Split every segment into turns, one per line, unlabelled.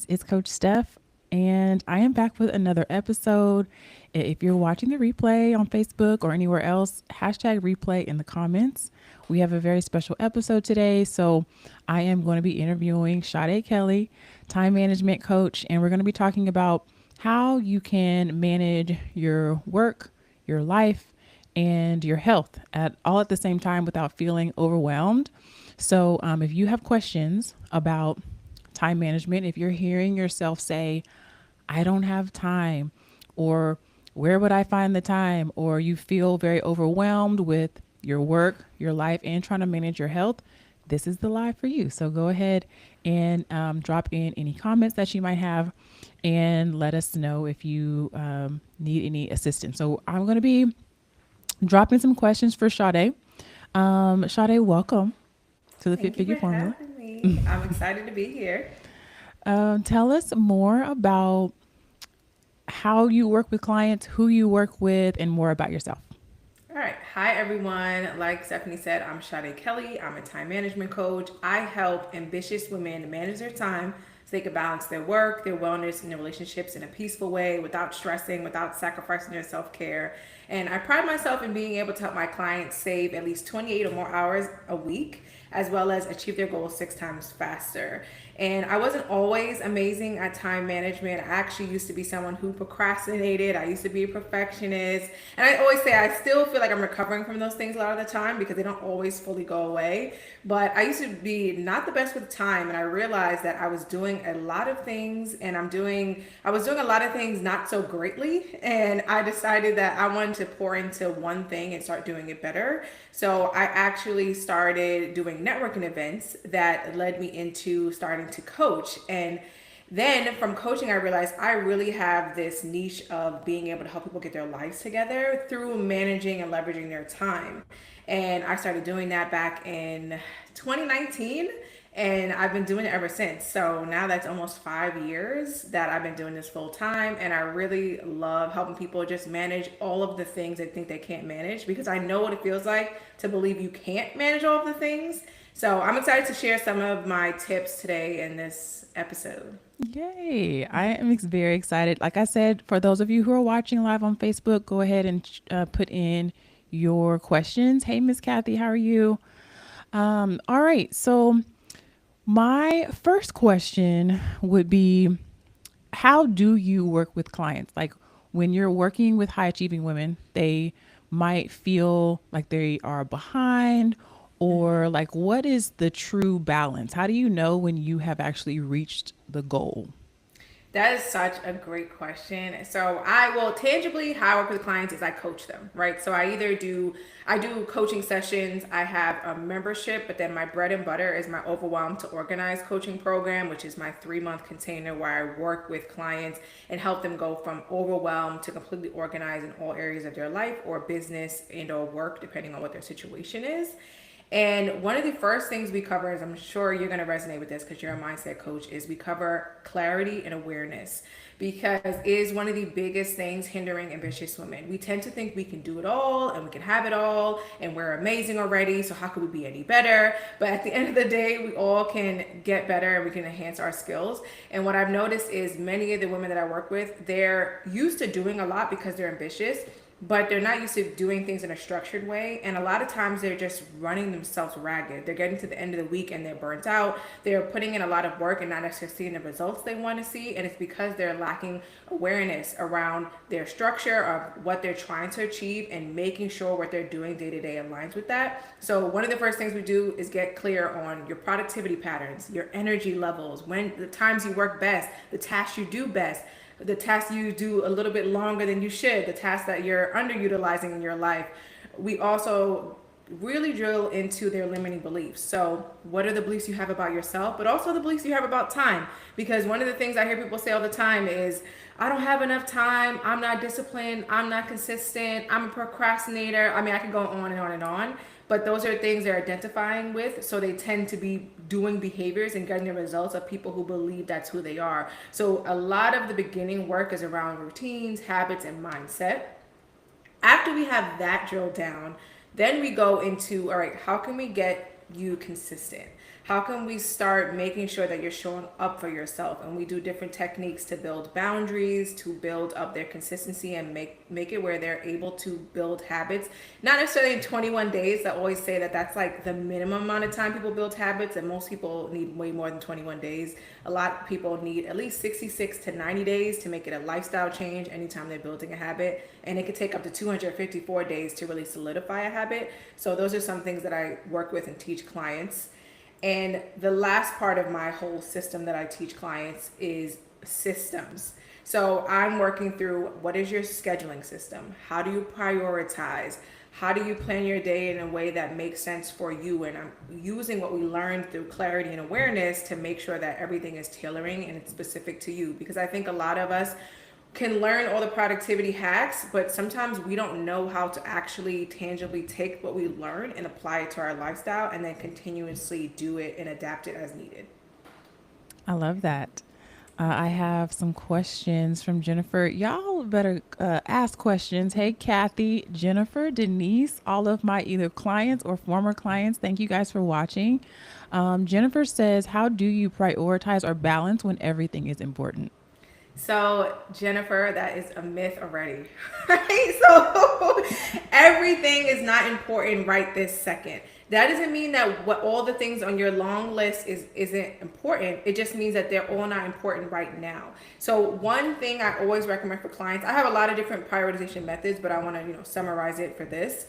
It's Coach Steph, and I am back with another episode. If you're watching the replay on Facebook or anywhere else, hashtag replay in the comments. We have a very special episode today. So, I am going to be interviewing Sade Kelly, time management coach, and we're going to be talking about how you can manage your work, your life, and your health at the same time without feeling overwhelmed. So, if you have questions about time management, if you're hearing yourself say, I don't have time, or where would I find the time, or you feel very overwhelmed with your work, your life, and trying to manage your health, this is the live for you. So go ahead and drop in any comments that you might have and let us know if you need any assistance. So I'm going to be dropping some questions for Sade. Sade, welcome to the Fit
Thank you
Figure
for
Formula.
having me. I'm excited to be here.
Tell us more about how you work with clients, who you work with, and more about yourself.
All right. Hi, everyone. Like Stephanie said, I'm Sade Kelly. I'm a time management coach. I help ambitious women manage their time so they can balance their work, their wellness, and their relationships in a peaceful way without stressing, without sacrificing their self care. And I pride myself in being able to help my clients save at least 28 or more hours a week, as well as achieve their goals 6 times faster. And I wasn't always amazing at time management. I actually used to be someone who procrastinated. I used to be a perfectionist. And I always say I still feel like I'm recovering from those things a lot of the time because they don't always fully go away. But I used to be not the best with time. And I realized that I was doing a lot of things and I was doing a lot of things not so greatly. And I decided that I wanted to pour into one thing and start doing it better. So I actually started doing networking events that led me into starting to coach. And then from coaching, I realized I really have this niche of being able to help people get their lives together through managing and leveraging their time. And I started doing that back in 2019 and I've been doing it ever since. So now that's almost 5 years that I've been doing this full time, and I really love helping people just manage all of the things they think they can't manage because I know what it feels like to believe you can't manage all of the things. So I'm excited to share some of my tips today in this episode.
Yay. I am very excited. Like I said, for those of you who are watching live on Facebook, go ahead and put in your questions. Hey, Miss Kathy, how are you? All right. So, my first question would be, how do you work with clients? Like when you're working with high achieving women, they might feel like they are behind, or like what is the true balance? How do you know when you have actually reached the goal?
That is such a great question. So I will tangibly how I work with clients is I coach them, right? So I do coaching sessions. I have a membership, but then my bread and butter is my overwhelmed to organize coaching program, which is my 3 month container where I work with clients and help them go from overwhelmed to completely organized in all areas of their life or business and or work, depending on what their situation is. And one of the first things we cover is, I'm sure you're going to resonate with this because you're a mindset coach, is we cover clarity and awareness because it is one of the biggest things hindering ambitious women. We tend to think we can do it all and we can have it all and we're amazing already. So how could we be any better? But at the end of the day, we all can get better and we can enhance our skills. And what I've noticed is many of the women that I work with, they're used to doing a lot because they're ambitious, but they're not used to doing things in a structured way. And a lot of times they're just running themselves ragged. They're getting to the end of the week and they're burnt out. They're putting in a lot of work and not necessarily seeing the results they want to see. And it's because they're lacking awareness around their structure of what they're trying to achieve and making sure what they're doing day to day aligns with that. So one of the first things we do is get clear on your productivity patterns, your energy levels, when the times you work best, the tasks you do best, the tasks you do a little bit longer than you should, the tasks that you're underutilizing in your life. We also really drill into their limiting beliefs. So, what are the beliefs you have about yourself, but also the beliefs you have about time? Because one of the things I hear people say all the time is, I don't have enough time, I'm not disciplined, I'm not consistent, I'm a procrastinator. I mean, I can go on and on and on. But those are things they're identifying with, so they tend to be doing behaviors and getting the results of people who believe that's who they are. So a lot of the beginning work is around routines, habits, and mindset. After we have that drilled down, then we go into, all right, how can we get you consistent? How can we start making sure that you're showing up for yourself? And we do different techniques to build boundaries, to build up their consistency, and make it where they're able to build habits. Not necessarily in 21 days. I always say that that's like the minimum amount of time people build habits, and most people need way more than 21 days. A lot of people need at least 66 to 90 days to make it a lifestyle change anytime they're building a habit. And it could take up to 254 days to really solidify a habit. So those are some things that I work with and teach clients. And the last part of my whole system that I teach clients is systems. So I'm working through, what is your scheduling system? How do you prioritize? How do you plan your day in a way that makes sense for you? And I'm using what we learned through clarity and awareness to make sure that everything is tailoring and it's specific to you. Because I think a lot of us can learn all the productivity hacks, but sometimes we don't know how to actually tangibly take what we learn and apply it to our lifestyle and then continuously do it and adapt it as needed.
I love that. I have some questions from Jennifer. Y'all better ask questions. Hey, Kathy, Jennifer, Denise, all of my either clients or former clients. Thank you guys for watching. Jennifer says, how do you prioritize or balance when everything is important?
So, Jennifer, that is a myth already. Right? So, everything is not important right this second. That doesn't mean that what all the things on your long list isn't important. It just means that they're all not important right now. So, one thing I always recommend for clients, I have a lot of different prioritization methods, but I want to, summarize it for this.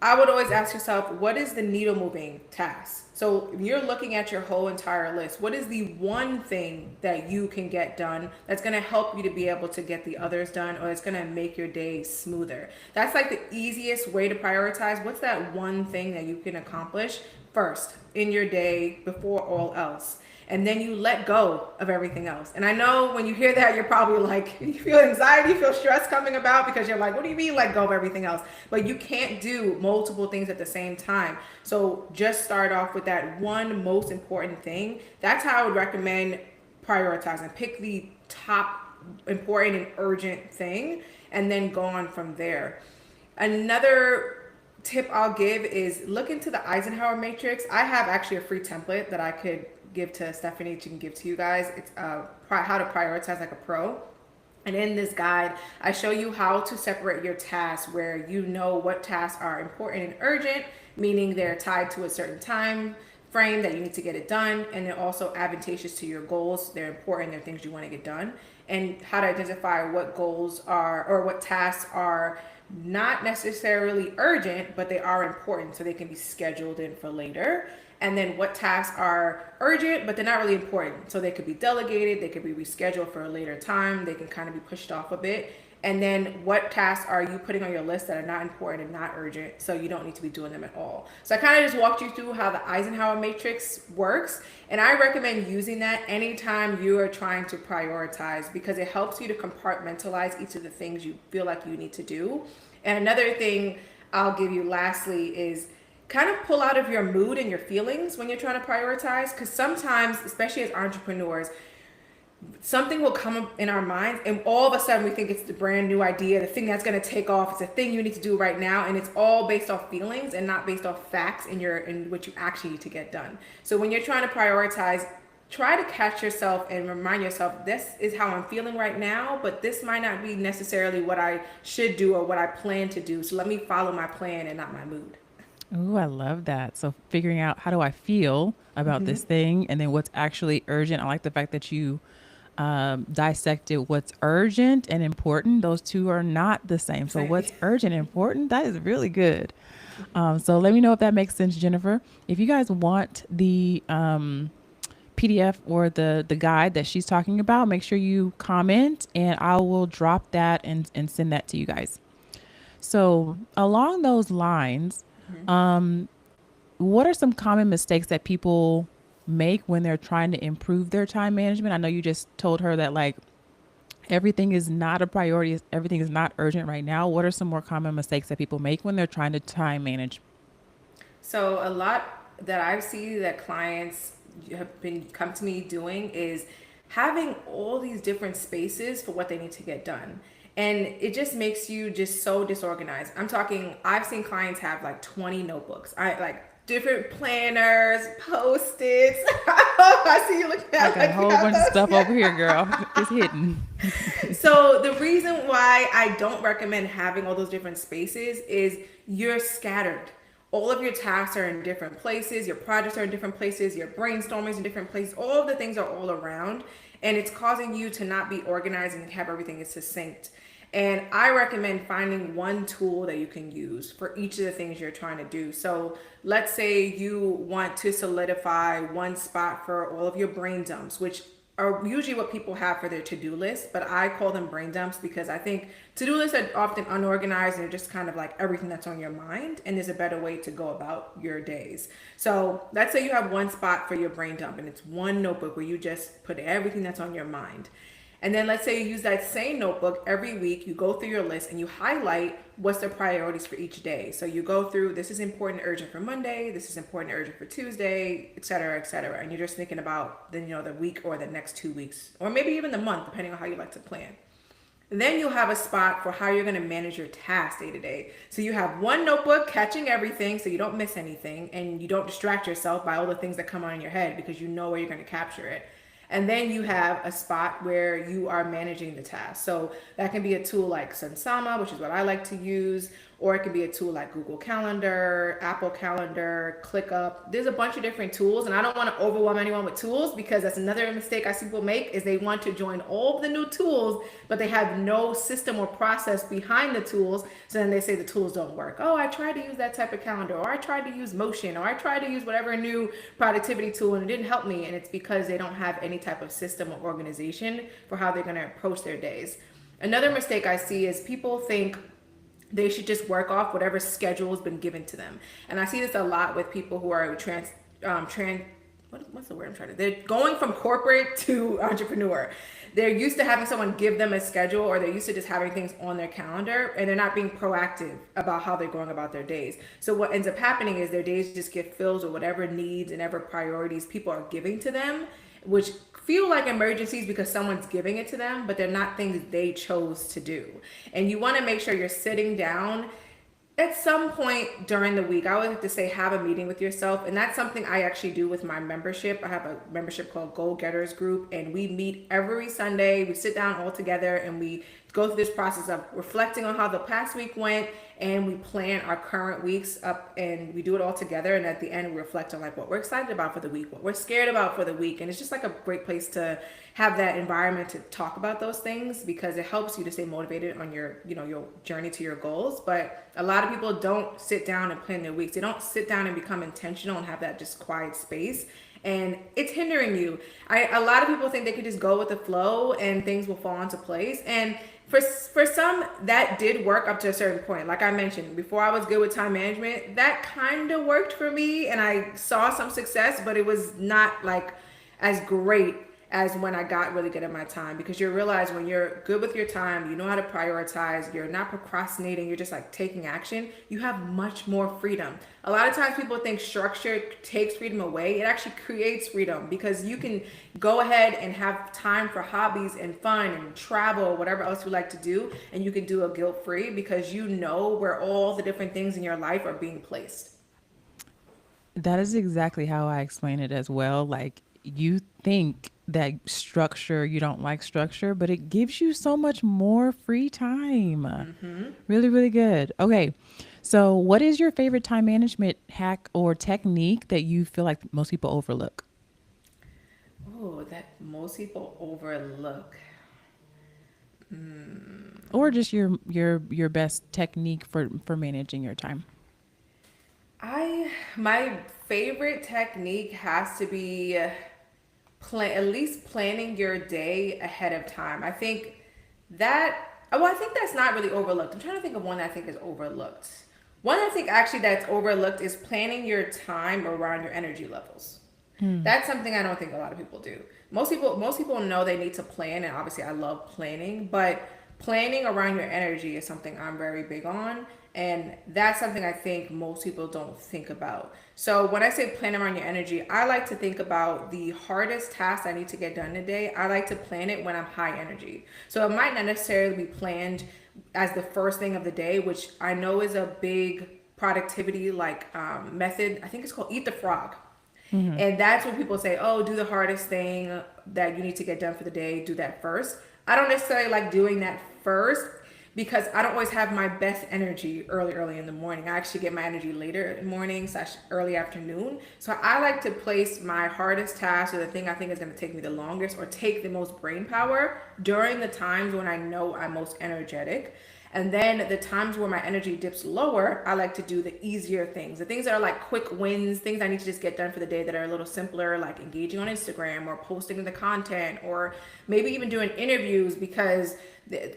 I would always ask yourself, what is the needle moving task? So if you're looking at your whole entire list, what is the one thing that you can get done that's going to help you to be able to get the others done, or it's going to make your day smoother? That's like the easiest way to prioritize. What's that one thing that you can accomplish first in your day before all else? And then you let go of everything else. And I know when you hear that, you're probably like, you feel anxiety, you feel stress coming about, because you're like, what do you mean let go of everything else? But you can't do multiple things at the same time. So just start off with that one most important thing. That's how I would recommend prioritizing. Pick the top important and urgent thing and then go on from there. Another tip I'll give is look into the Eisenhower matrix. I have actually a free template that I could give to Stephanie, she can give to you guys. It's how to prioritize like a pro. And in this guide, I show you how to separate your tasks where you know what tasks are important and urgent, meaning they're tied to a certain time frame that you need to get it done, and they're also advantageous to your goals. They're important, they're things you want to get done, and how to identify what goals are or what tasks are not necessarily urgent, but they are important, so they can be scheduled in for later. And then what tasks are urgent, but they're not really important. So they could be delegated, they could be rescheduled for a later time, they can kind of be pushed off a bit. And then what tasks are you putting on your list that are not important and not urgent, so you don't need to be doing them at all. So I kind of just walked you through how the Eisenhower matrix works. And I recommend using that anytime you are trying to prioritize, because it helps you to compartmentalize each of the things you feel like you need to do. And another thing I'll give you lastly is kind of pull out of your mood and your feelings when you're trying to prioritize, because sometimes, especially as entrepreneurs, something will come up in our minds and all of a sudden we think it's the brand new idea, the thing that's going to take off, it's a thing you need to do right now, and it's all based off feelings and not based off facts in what you actually need to get done. So when you're trying to prioritize, try to catch yourself and remind yourself, this is how I'm feeling right now, but this might not be necessarily what I should do or what I plan to do, so let me follow my plan and not my mood.
Ooh, I love that. So figuring out how do I feel about this thing and then what's actually urgent. I like the fact that you dissected what's urgent and important. Those two are not the same. So
Same.
what's urgent and important, that is really good. So let me know if that makes sense, Jennifer. If you guys want the PDF or the guide that she's talking about, make sure you comment and I will drop that and send that to you guys. So along those lines, what are some common mistakes that people make when they're trying to improve their time management? I know you just told her that like everything is not a priority, everything is not urgent right now. What are some more common mistakes that people make when they're trying to time manage?
So a lot that I've seen that clients have been come to me doing is having all these different spaces for what they need to get done. And it just makes you just so disorganized. I'm talking, I've seen clients have like 20 notebooks. I like different planners, post-its. I see you looking
I
at
got a
like you
whole
have
bunch of
those.
stuff over here, girl. It's hidden.
So the reason why I don't recommend having all those different spaces is you're scattered. All of your tasks are in different places, your projects are in different places, your brainstorming is in different places, all of the things are all around, and it's causing you to not be organized and have everything is succinct. And I recommend finding one tool that you can use for each of the things you're trying to do. So let's say you want to solidify one spot for all of your brain dumps, which are usually what people have for their to-do list, but I call them brain dumps because I think to-do lists are often unorganized and they're just kind of like everything that's on your mind, and there's a better way to go about your days. So let's say you have one spot for your brain dump and it's one notebook where you just put everything that's on your mind. And then let's say you use that same notebook every week, you go through your list and you highlight what's the priorities for each day. So you go through, this is important, urgent for Monday, this is important, urgent for Tuesday, et cetera, et cetera. And you're just thinking about the week or the next 2 weeks, or maybe even the month, depending on how you like to plan. And then you'll have a spot for how you're going to manage your tasks day to day. So you have one notebook catching everything so you don't miss anything and you don't distract yourself by all the things that come on in your head because you know where you're going to capture it. And then you have a spot where you are managing the task. So that can be a tool like Sunsama, which is what I like to use, or it could be a tool like Google Calendar, Apple Calendar, ClickUp. There's a bunch of different tools, and I don't want to overwhelm anyone with tools because that's another mistake I see people make is they want to join all of the new tools, but they have no system or process behind the tools. So then they say the tools don't work. Oh, I tried to use that type of calendar, or I tried to use Motion, or I tried to use whatever new productivity tool and it didn't help me. And it's because they don't have any type of system or organization for how they're going to approach their days. Another mistake I see is people think they should just work off whatever schedule has been given to them. And I see this a lot with people who are what's the word I'm trying to, they're going from corporate to entrepreneur. They're used to having someone give them a schedule, or they're used to just having things on their calendar, and they're not being proactive about how they're going about their days. So what ends up happening is their days just get filled with whatever needs and ever priorities people are giving to them, which feel like emergencies because someone's giving it to them, but they're not things they chose to do. And you want to make sure you're sitting down at some point during the week. I always like to say have a meeting with yourself, and that's something I actually do with my membership. I have a membership called Goal Getters Group, and we meet every Sunday. We sit down all together and we go through this process of reflecting on how the past week went, and we plan our current weeks up, and we do it all together. And at the end, we reflect on like what we're excited about for the week, what we're scared about for the week. And it's just like a great place to have that environment to talk about those things because it helps you to stay motivated on your journey to your goals. But a lot of people don't sit down and plan their weeks. They don't sit down and become intentional and have that just quiet space, and it's hindering you. A lot of people think they could just go with the flow and things will fall into place. And for some, that did work up to a certain point. Like I mentioned, before I was good with time management, that kind of worked for me and I saw some success, but it was not like as great as when I got really good at my time, because you realize when you're good with your time, you know how to prioritize, you're not procrastinating, you're just like taking action, you have much more freedom. A lot of times people think structure takes freedom away. It actually creates freedom because you can go ahead and have time for hobbies and fun and travel, whatever else you like to do, and you can do it guilt-free because you know where all the different things in your life are being placed.
That is exactly how I explain it as well. Like, you think that structure, you don't like structure, but it gives you so much more free time. Really, really good. Okay. So, what is your favorite time management hack or technique that you feel like most people overlook?
Oh, that most people overlook.
Or just your best technique for managing your time?
My favorite technique has to be at least planning your day ahead of time. I think that I think that's not really overlooked. I'm trying to think of one that I think is overlooked. One I think actually that's overlooked is planning your time around your energy levels. That's something I don't think a lot of people do. Most people know they need to plan, and obviously I love planning, but planning around your energy is something I'm very big on, and that's something I think most people don't think about. So when I say plan around your energy, I like to think about the hardest tasks I need to get done today. I like to plan it when I'm high energy. So it might not necessarily be planned as the first thing of the day, which I know is a big productivity method. I think it's called Eat the Frog.
Mm-hmm.
And that's when people say, oh, do the hardest thing that you need to get done for the day, do that first. I don't necessarily like doing that first because I don't always have my best energy early in the morning. I actually get my energy later in the morning slash early afternoon. So I like to place my hardest task or the thing I think is going to take me the longest or take the most brain power during the times when I know I'm most energetic. And then the times where my energy dips lower, I like to do the easier things. The things that are like quick wins, things I need to just get done for the day that are a little simpler, like engaging on Instagram or posting the content or maybe even doing interviews because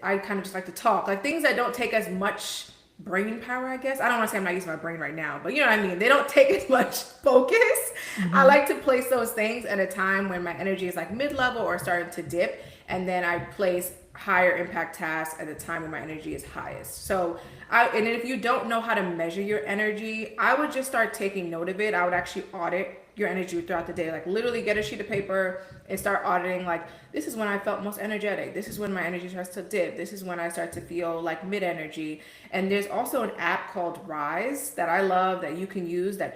I kind of just like to talk. Like things that don't take as much brain power, I guess. I don't want to say I'm not using my brain right now, but you know what I mean? They don't take as much focus. I
Mm-hmm.
like to place those things at a time when my energy is like mid level or starting to dip. And then I place higher impact tasks at the time when my energy is highest. And if you don't know how to measure your energy, I would just start taking note of it. I would actually audit your energy throughout the day. Like literally get a sheet of paper and start auditing like this is when I felt most energetic. This is when my energy starts to dip. This is when I start to feel like mid energy. And there's also an app called Rise that I love that you can use that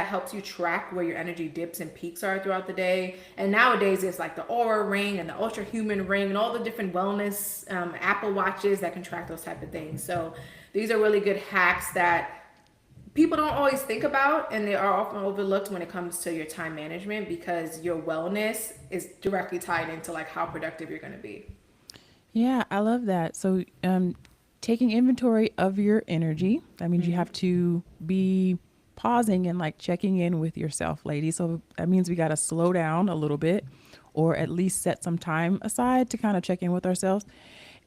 helps you track where your energy dips and peaks are throughout the day. And nowadays it's like the Aura Ring and the Ultra Human Ring and all the different wellness Apple Watches that can track those type of things. So these are really good hacks that people don't always think about and they are often overlooked when it comes to your time management because your wellness is directly tied into like how productive you're going to be.
Yeah, I love that. So, taking inventory of your energy, that means you have to be pausing and like checking in with yourself, ladies. So, that means we got to slow down a little bit or at least set some time aside to kind of check in with ourselves.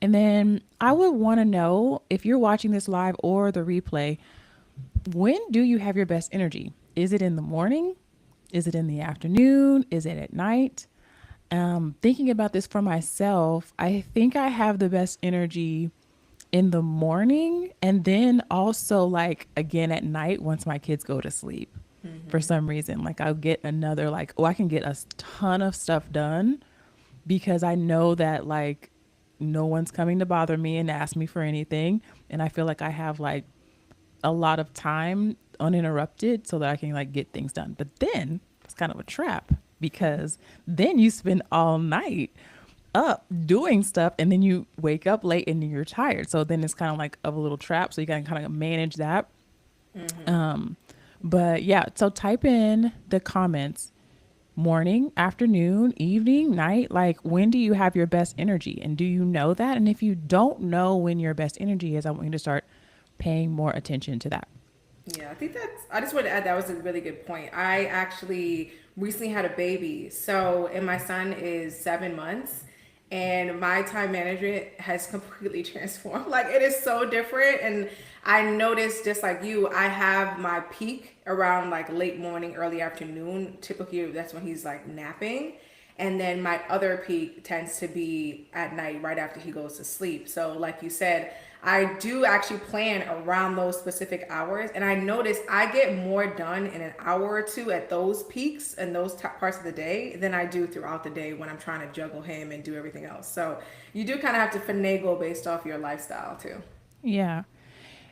And then I would want to know if you're watching this live or the replay, when do you have your best energy? Is it in the morning? Is it in the afternoon? Is it at night? Thinking about this for myself, I think I have the best energy in the morning and then also like again at night once my kids go to sleep. For some reason, like I'll get another like, oh, I can get a ton of stuff done because I know that like no one's coming to bother me and ask me for anything. And I feel like I have like a lot of time uninterrupted so that I can like get things done. But then it's kind of a trap because then you spend all night up doing stuff and then you wake up late and you're tired. So then it's kind of like of a little trap. So you got to kind of manage that. Um, but yeah, so type in the comments morning, afternoon, evening, night. Like, when do you have your best energy? And do you know that? And if you don't know when your best energy is, I want you to start paying more attention to that.
Yeah, I think I just wanted to add that was a really good point. I actually recently had a baby. And my son is 7 months, and my time management has completely transformed. Like, it is so different. And I noticed, just like you, I have my peak around like late morning, early afternoon. Typically, that's when he's like napping. And then my other peak tends to be at night right after he goes to sleep. So, like you said, I do actually plan around those specific hours. And I notice I get more done in an hour or two at those peaks and those parts of the day than I do throughout the day when I'm trying to juggle him and do everything else. So, you do kind of have to finagle based off your lifestyle too.
Yeah.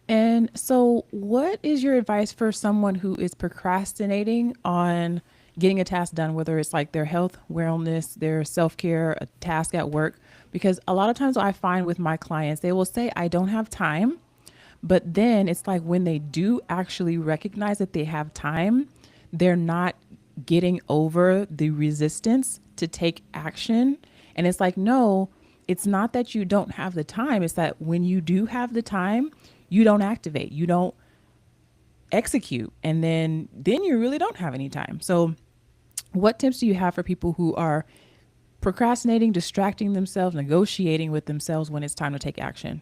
And so, what is your advice for someone who is procrastinating on getting a task done, whether it's like their health, wellness, their self care, a task at work? Because a lot of times I find with my clients, they will say, I don't have time. But then it's like when they do actually recognize that they have time, they're not getting over the resistance to take action. And it's like, no, it's not that you don't have the time. It's that when you do have the time, you don't activate, you don't execute. And then you really don't have any time. So what tips do you have for people who are procrastinating, distracting themselves, negotiating with themselves when it's time to take action?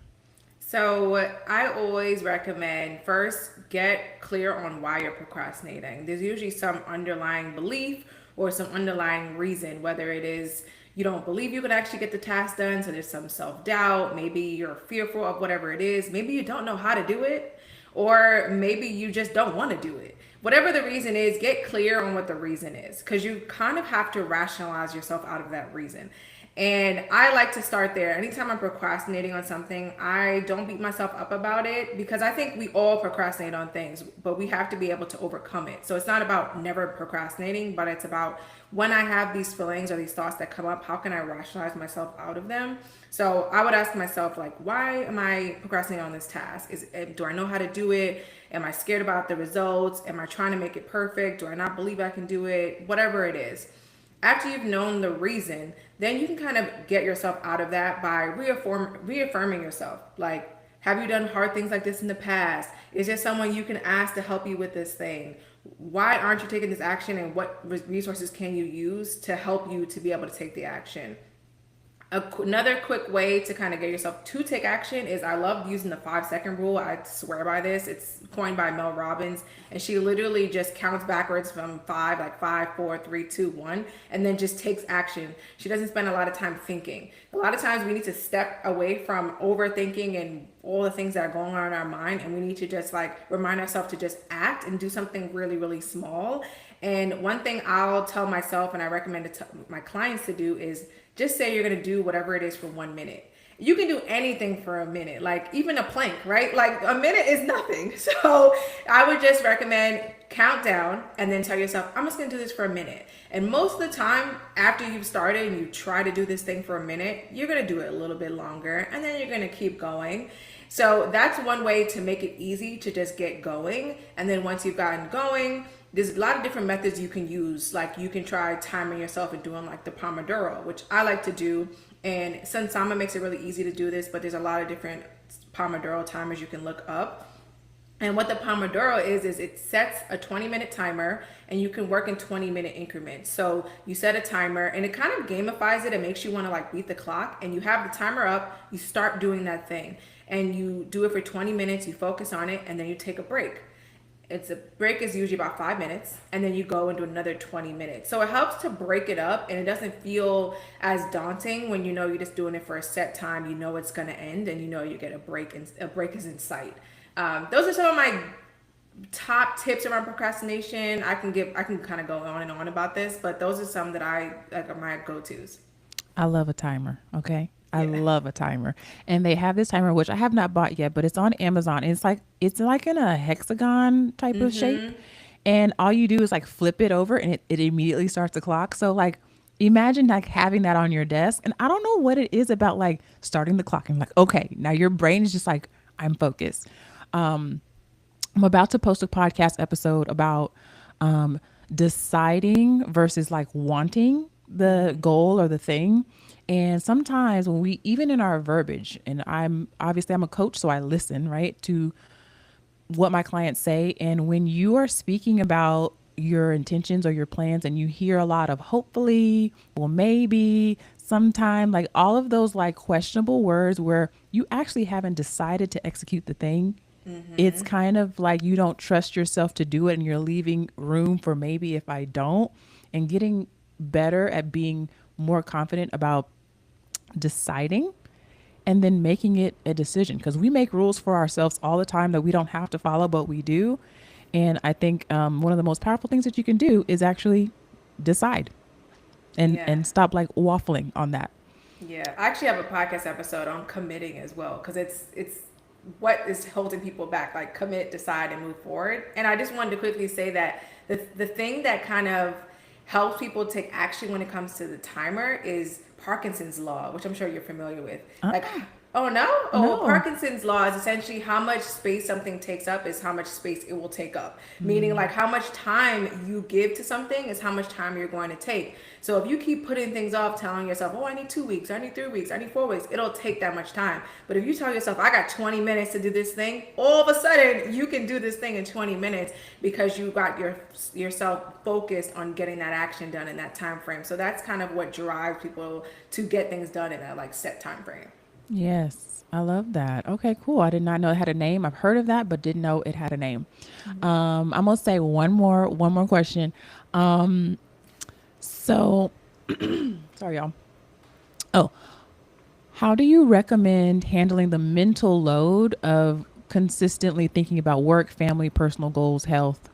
So I always recommend first get clear on why you're procrastinating. There's usually some underlying belief or some underlying reason, whether it is you don't believe you can actually get the task done, so there's some self doubt, maybe you're fearful of whatever it is, maybe you don't know how to do it, or maybe you just don't want to do it. whatever the reason is, get clear on what the reason is, because you kind of have to rationalize yourself out of that reason. And I like to start there. Anytime I'm procrastinating on something, I don't beat myself up about it, because I think we all procrastinate on things, but we have to be able to overcome it. So it's not about never procrastinating, but it's about when I have these feelings or these thoughts that come up, how can I rationalize myself out of them? So I would ask myself, like, why am I procrastinating on this task? Do I know how to do it? Am I scared about the results? Am I trying to make it perfect? Do I not believe I can do it? Whatever it is. After you've known the reason, then you can kind of get yourself out of that by reaffirming yourself. Like, have you done hard things like this in the past? Is there someone you can ask to help you with this thing? Why aren't you taking this action, and what resources can you use to help you to be able to take the action? Another quick way to kind of get yourself to take action is, I love using the 5 second rule. I swear by this. It's coined by Mel Robbins, and she literally just counts backwards from five, like five, four, three, two, one, and then just takes action. She doesn't spend a lot of time thinking. A lot of times we need to step away from overthinking and all the things that are going on in our mind, and we need to just like remind ourselves to just act and do something really, really small. And one thing I'll tell myself, and I recommend it to my clients to do, is just say you're going to do whatever it is for 1 minute. You can do anything for a minute, like even a plank, right? Like a minute is nothing. So I would just recommend count down and then tell yourself, I'm just going to do this for a minute. And most of the time, after you've started and you try to do this thing for a minute, you're going to do it a little bit longer, and then you're going to keep going. So that's one way to make it easy to just get going. And then once you've gotten going, there's a lot of different methods you can use. Like, you can try timing yourself and doing like the Pomodoro, which I like to do. And Sunsama makes it really easy to do this, but there's a lot of different Pomodoro timers you can look up. And what the Pomodoro is it sets a 20-minute timer, and you can work in 20-minute increments. So you set a timer, and it kind of gamifies it. It makes you want to like beat the clock, and you have the timer up, you start doing that thing, and you do it for 20 minutes, you focus on it, and then you take a break. It's a break is usually about 5 minutes, and then you go into another 20 minutes. So it helps to break it up, and it doesn't feel as daunting when you know you're just doing it for a set time. You know it's going to end, and you know you get a break, and a break is in sight. Those are some of my top tips around procrastination. I can kind of go on and on about this, but those are some that I like are my go-tos.
I love a timer. Okay. I
Yeah.
love a timer. And they have this timer, which I have not bought yet, but it's on Amazon. It's like in a hexagon type of shape. And all you do is like flip it over, and it immediately starts the clock. So like imagine like having that on your desk. And I don't know what it is about like starting the clock and like, okay, now your brain is just like, I'm focused. I'm about to post a podcast episode about deciding versus like wanting the goal or the thing. And sometimes when we, even in our verbiage, and I'm a coach, so I listen, right, to what my clients say. And when you are speaking about your intentions or your plans, and you hear a lot of hopefully, well, maybe, sometime, like all of those like questionable words where you actually haven't decided to execute the thing, it's kind of like you don't trust yourself to do it, and you're leaving room for maybe if I don't, and getting better at being more confident about deciding and then making it a decision, because we make rules for ourselves all the time that we don't have to follow, but we do. And I think one of the most powerful things that you can do is actually decide
Yeah.
and stop like waffling on that.
Yeah, I actually have a podcast episode on committing as well, because it's what is holding people back. Like, commit, decide, and move forward. And I just wanted to quickly say that the thing that kind of helps people take action when it comes to the timer is Parkinson's law, which I'm sure you're familiar with. Like, oh no, oh well,
No.
Parkinson's law is essentially how much space something takes up is how much space it will take up. Meaning, like, how much time you give to something is how much time you're going to take. So if you keep putting things off, telling yourself, oh, I need 2 weeks, I need 3 weeks, I need 4 weeks, it'll take that much time. But if you tell yourself, I got 20 minutes to do this thing, all of a sudden you can do this thing in 20 minutes, because you got yourself focused on getting that action done in that time frame. So that's kind of what drives people to get things done in a like set time frame.
Yes, I love that. Okay, cool. I did not know it had a name. I've heard of that, but didn't know it had a name. I'm gonna say one more question. Um, so sorry, y'all. Oh, how do you recommend handling the mental load of consistently thinking about work, family, personal goals, health?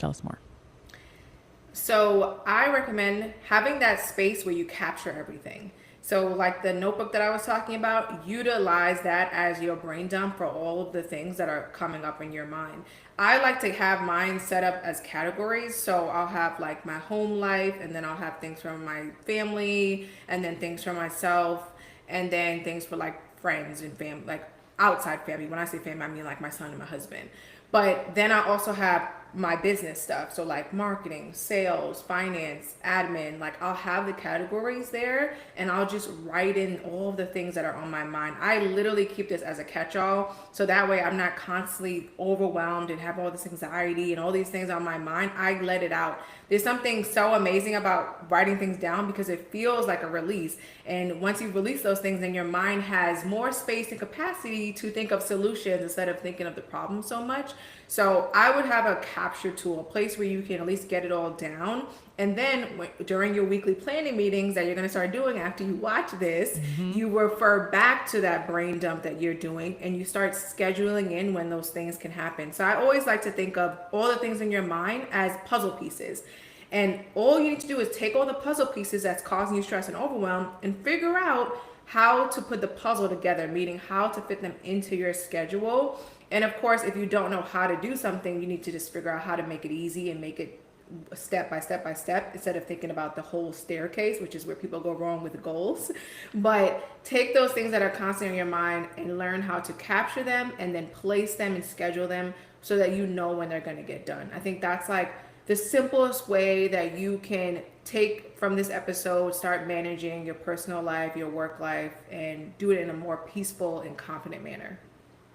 Tell us more.
So I recommend having that space where you capture everything. So, like the notebook that I was talking about, utilize that as your brain dump for all of the things that are coming up in your mind. I like to have mine set up as categories. So, I'll have like my home life, and then I'll have things from my family, and then things for myself, and then things for like friends and family, like outside family. When I say family, I mean like my son and my husband. But then I also have my business stuff. So like marketing, sales, finance, admin, like I'll have the categories there and I'll just write in all of the things that are on my mind. I literally keep this as a catch-all. So that way I'm not constantly overwhelmed and have all this anxiety and all these things on my mind. I let it out. There's something so amazing about writing things down because it feels like a release. And once you release those things, then your mind has more space and capacity to think of solutions instead of thinking of the problem so much. So I would have a capture tool, a place where you can at least get it all down. And then during your weekly planning meetings that you're going to start doing after you watch this,
Mm-hmm.
you refer back to that brain dump that you're doing and you start scheduling in when those things can happen. So I always like to think of all the things in your mind as puzzle pieces. And all you need to do is take all the puzzle pieces that's causing you stress and overwhelm and figure out how to put the puzzle together, meaning how to fit them into your schedule. And of course, if you don't know how to do something, you need to just figure out how to make it easy and make it step by step by step instead of thinking about the whole staircase, which is where people go wrong with goals. But take those things that are constant in your mind and learn how to capture them and then place them and schedule them so that you know when they're going to get done. I think that's like the simplest way that you can take from this episode, start managing your personal life, your work life, and do it in a more peaceful and confident manner.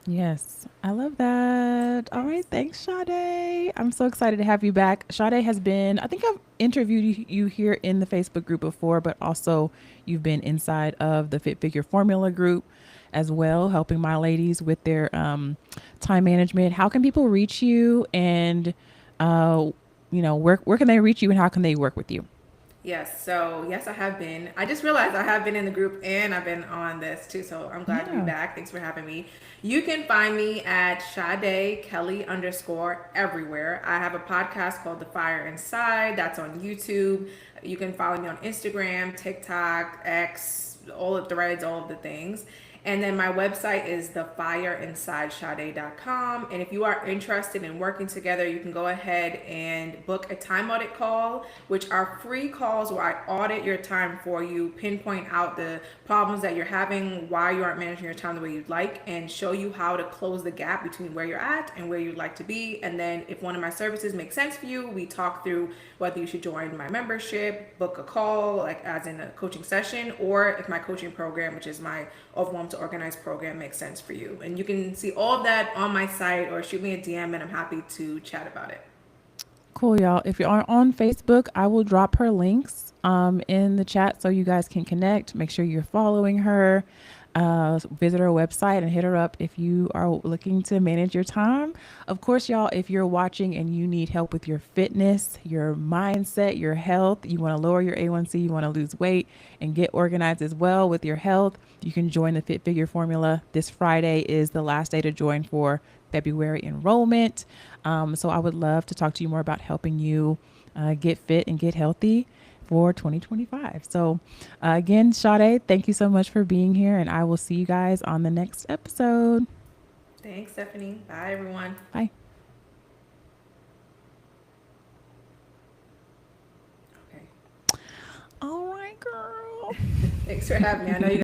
Yes, I love that. All right, thanks, Sade. I'm so excited to have you back. Sade has been, I think I've interviewed you here in the Facebook group before, but also you've been inside of the Fit Figure Formula group as well, helping my ladies with their time management. How can people reach you and, uh, where can they reach you and how can they work with you?
Yes, so yes, I have been. I just realized I have been in the group and I've been on this too. So I'm glad to be
Yeah.
back. Thanks for having me. You can find me at Sade Kelly underscore everywhere. I have a podcast called The Fire Inside. That's on YouTube. You can follow me on Instagram, TikTok, X, all of the threads, all of the things. And then my website is thefireinsidesade.com. And if you are interested in working together, you can go ahead and book a time audit call, which are free calls where I audit your time for you, pinpoint out the problems that you're having, why you aren't managing your time the way you'd like, and show you how to close the gap between where you're at and where you'd like to be. And then if one of my services makes sense for you, we talk through whether you should join my membership, book a call, like as in a coaching session, or if my coaching program, which is my Overwhelmed to Organized program, makes sense for you. And you can see all of that on my site or shoot me a DM and I'm happy to chat about it.
Cool, y'all. If you are on Facebook, I will drop her links in the chat so you guys can connect. Make sure you're following her. Visit her website and hit her up if you are looking to manage your time. Of course, y'all, if you're watching and you need help with your fitness, your mindset, your health, you want to lower your A1C, you want to lose weight and get organized as well with your health, you can join the Fit Figure Formula. This Friday is the last day to join for February enrollment. So I would love to talk to you more about helping you get fit and get healthy for 2025. So again, Sade, thank you so much for being here, and I will see you guys on the next episode.
Thanks, Stephanie. Bye, everyone.
Bye.
Okay.
All right, girl.
Thanks for having me. I know you